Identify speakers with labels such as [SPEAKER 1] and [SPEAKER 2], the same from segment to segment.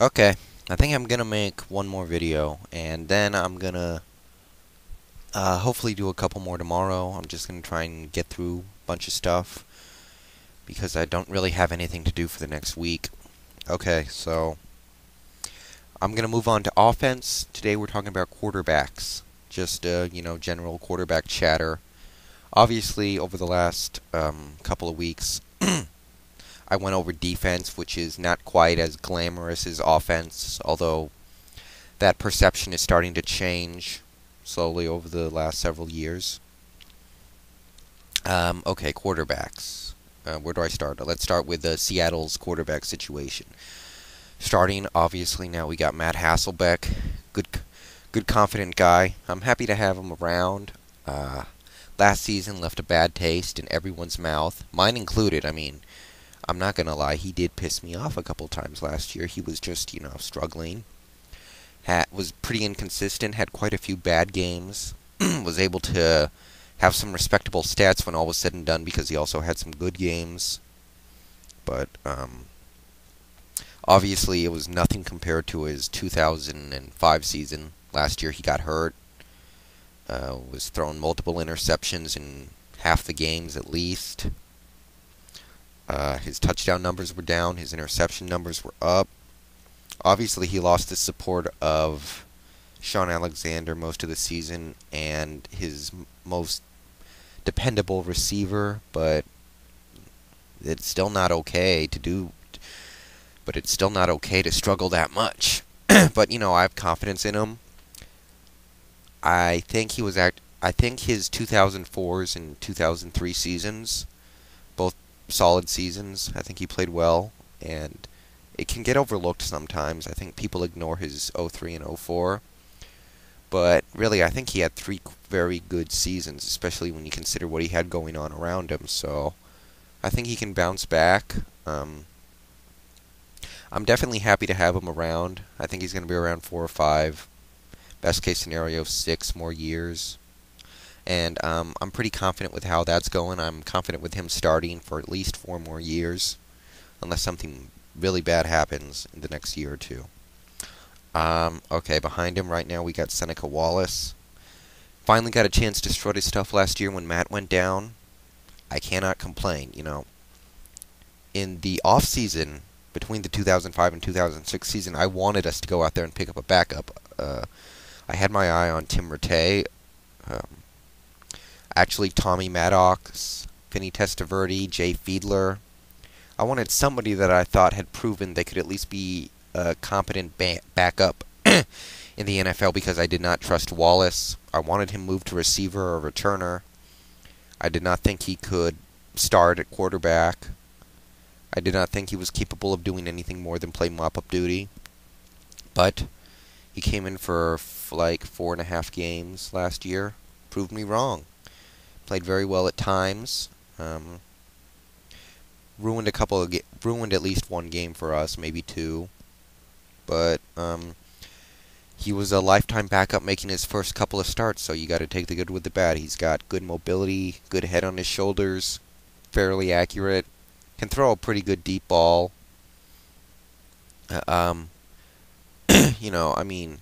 [SPEAKER 1] Okay, I think I'm gonna make one more video, and then I'm gonna hopefully do a couple more tomorrow. I'm just gonna try and get through a bunch of stuff because I don't really have anything to do for the next week. Okay, so I'm gonna move on to offense. Today we're talking about quarterbacks, just general quarterback chatter. Obviously, over the last couple of weeks, I went over defense, which is not quite as glamorous as offense, although that perception is starting to change slowly over the last several years. Okay, quarterbacks. Where do I start? Let's start with Seattle's quarterback situation. Starting, obviously, now we got Matt Hasselbeck, good, good, confident guy. I'm happy to have him around. Uh, Last season left a bad taste in everyone's mouth, mine included. I mean, I'm not gonna lie, he did piss me off a couple times last year. He was just, struggling. Was pretty inconsistent, had quite a few bad games, was able to have some respectable stats when all was said and done because he also had some good games. But obviously, it was nothing compared to his 2005 season. Last year, he got hurt, was throwing multiple interceptions in half the games at least. His touchdown numbers were down, his interception numbers were up. Obviously, he lost the support of Sean Alexander most of the season and his most dependable receiver, but it's still not okay to do. But it's still not okay to struggle that much. But I have confidence in him. I think his 2004s and 2003 seasons, both solid seasons. I think he played well, and it can get overlooked sometimes. I think people ignore his 03 and 04. But really, I think he had three very good seasons, especially when you consider what he had going on around him. So I think he can bounce back. I'm definitely happy to have him around. I think he's going to be around 4 or 5. Best case scenario, 6 more years. And I'm pretty confident with how that's going. I'm confident with him starting for at least 4 more years, unless something really bad happens in the next year or two. Okay, behind him right now we got Seneca Wallace. Finally got a chance to strut his stuff last year when Matt went down. I cannot complain. In the off season between the 2005 and 2006 season, I wanted us to go out there and pick up a backup. I had my eye on Tim Rattay, actually Tommy Maddox, Vinny Testaverde, Jay Fiedler. I wanted somebody that I thought had proven they could at least be a competent backup in the NFL because I did not trust Wallace. I wanted him moved to receiver or returner. I did not think he could start at quarterback. I did not think he was capable of doing anything more than play mop-up duty. But he came in for like 4.5 games last year. Proved me wrong. Played very well at times. Ruined at least one game for us, maybe two. But he was a lifetime backup making his first couple of starts, so you got to take the good with the bad. He's got good mobility, good head on his shoulders, fairly accurate, can throw a pretty good deep ball. Uh, um, I mean,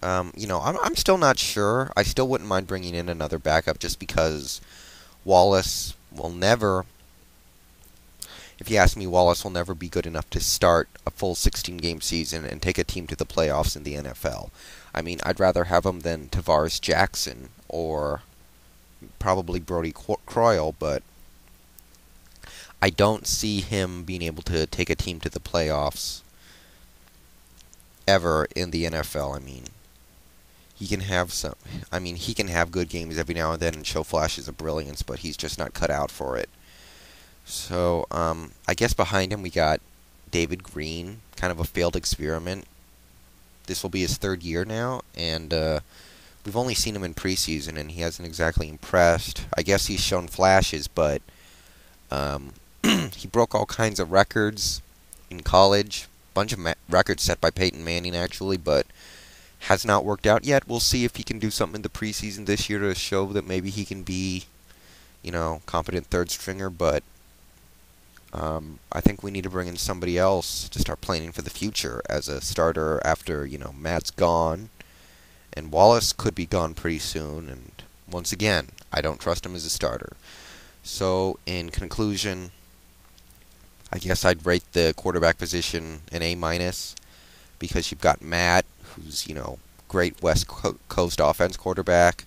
[SPEAKER 1] I'm still not sure. I still wouldn't mind bringing in another backup just because Wallace will never, if you ask me, Wallace will never be good enough to start a full 16-game season and take a team to the playoffs in the NFL. I mean, I'd rather have him than Tavares Jackson or probably Brody Croyle, but I don't see him being able to take a team to the playoffs ever in the NFL. I mean, he can have some. I mean, he can have good games every now and then and show flashes of brilliance, but he's just not cut out for it. So, I guess behind him we got David Green, kind of a failed experiment. This will be his third year now, and we've only seen him in preseason, and he hasn't exactly impressed. I guess he's shown flashes, but um, he broke all kinds of records in college. Bunch of records set by Peyton Manning, actually, but has not worked out yet. We'll see if he can do something in the preseason this year to show that maybe he can be, competent third stringer, but I think we need to bring in somebody else to start planning for the future as a starter after, Matt's gone. And Wallace could be gone pretty soon. And once again, I don't trust him as a starter. So, in conclusion, I guess I'd rate the quarterback position an A minus because you've got Matt, who's, great West Coast offense quarterback,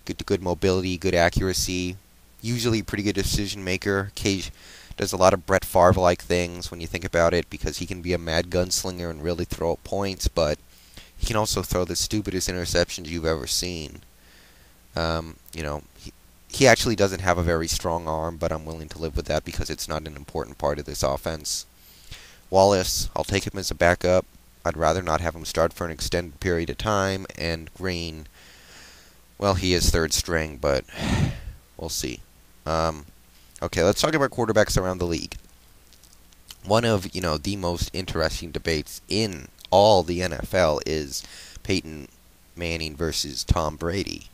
[SPEAKER 1] good mobility, good accuracy, usually pretty good decision maker. Cage does a lot of Brett Favre-like things when you think about it because he can be a mad gunslinger and really throw up points, but he can also throw the stupidest interceptions you've ever seen. He actually doesn't have a very strong arm, but I'm willing to live with that because it's not an important part of this offense. Wallace, I'll take him as a backup. I'd rather not have him start for an extended period of time. And Green, well, he is third string, but we'll see. Okay, let's talk about quarterbacks around the league. One of, the most interesting debates in all the NFL is Peyton Manning versus Tom Brady.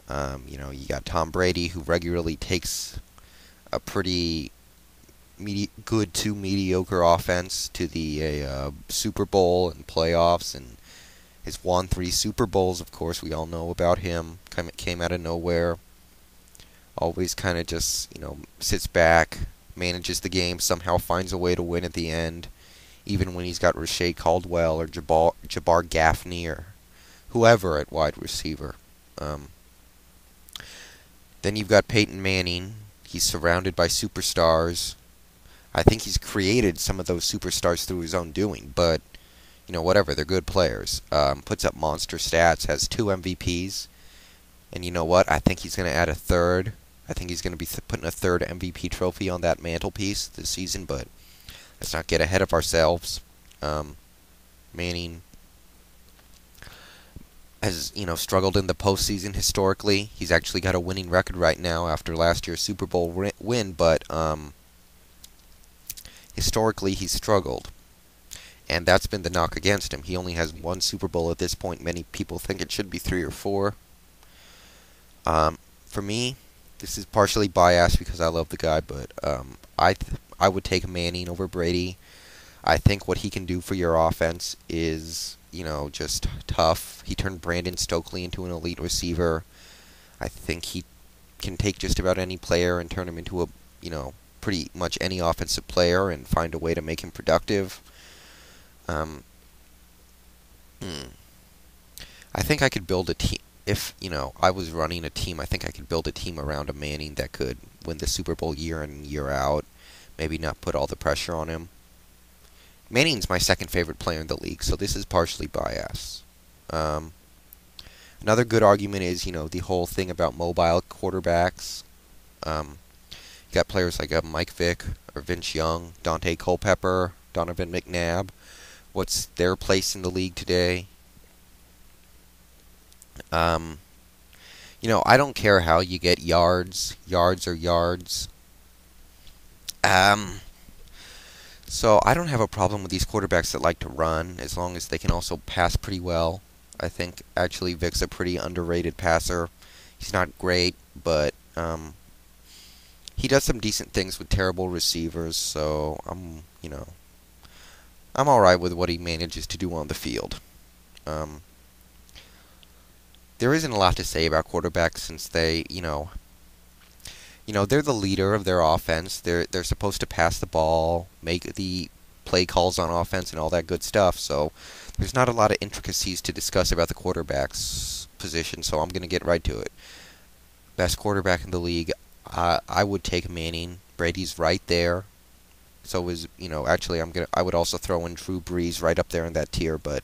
[SPEAKER 1] You got Tom Brady, who regularly takes a pretty good to mediocre offense to the Super Bowl and playoffs, and has won 3 Super Bowls. Of course, we all know about him. Came out of nowhere. Always kind of just, sits back, manages the game, somehow finds a way to win at the end, even when he's got Rashay Caldwell or Jabbar Gaffney or whoever at wide receiver. Then you've got Peyton Manning. He's surrounded by superstars. I think he's created some of those superstars through his own doing, but, whatever, they're good players. Puts up monster stats, has 2 MVPs, and you know what? I think he's going to add a third. I think he's going to be putting a third MVP trophy on that mantelpiece this season, but let's not get ahead of ourselves. Manning has, struggled in the postseason historically. He's actually got a winning record right now after last year's Super Bowl win, but historically he's struggled. And that's been the knock against him. He only has 1 Super Bowl at this point. Many people think it should be 3 or 4. For me, this is partially biased because I love the guy, but I would take Manning over Brady. I think what he can do for your offense is, just tough. He turned Brandon Stokely into an elite receiver. I think he can take just about any player and turn him into a, pretty much any offensive player and find a way to make him productive. I think I could build a team. If, I was running a team, I think I could build a team around a Manning that could win the Super Bowl year in and year out. Maybe not put all the pressure on him. Manning's my second favorite player in the league, so this is partially biased. Another good argument is, the whole thing about mobile quarterbacks. You got players like Mike Vick or Vince Young, Dante Culpepper, Donovan McNabb. What's their place in the league today? I don't care how you get yards. Yards are yards. So I don't have a problem with these quarterbacks that like to run, as long as they can also pass pretty well. I think actually Vic's a pretty underrated passer. He's not great, but he does some decent things with terrible receivers. So I'm all right with what he manages to do on the field. There isn't a lot to say about quarterbacks since they, they're the leader of their offense. They're supposed to pass the ball, make the play calls on offense, and all that good stuff. So there's not a lot of intricacies to discuss about the quarterback's position. So I'm going to get right to it. Best quarterback in the league, I would take Manning. Brady's right there. So actually I would also throw in Drew Brees right up there in that tier, but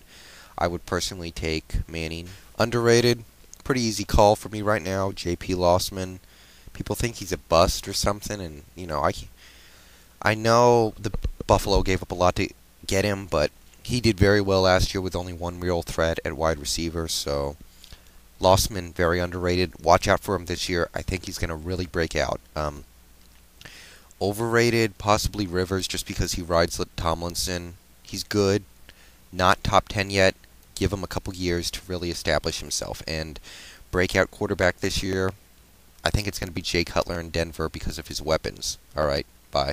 [SPEAKER 1] I would personally take Manning. Underrated, pretty easy call for me right now. J.P. Lossman. People think he's a bust or something, and I know the Buffalo gave up a lot to get him, but he did very well last year with only 1 real threat at wide receiver. So Lossman, very underrated. Watch out for him this year. I think he's going to really break out. Overrated, possibly Rivers, just because he rides Tomlinson. He's good, not top 10 yet. Give him a couple years to really establish himself. And breakout quarterback this year, I think it's going to be Jay Cutler in Denver because of his weapons. All right, bye.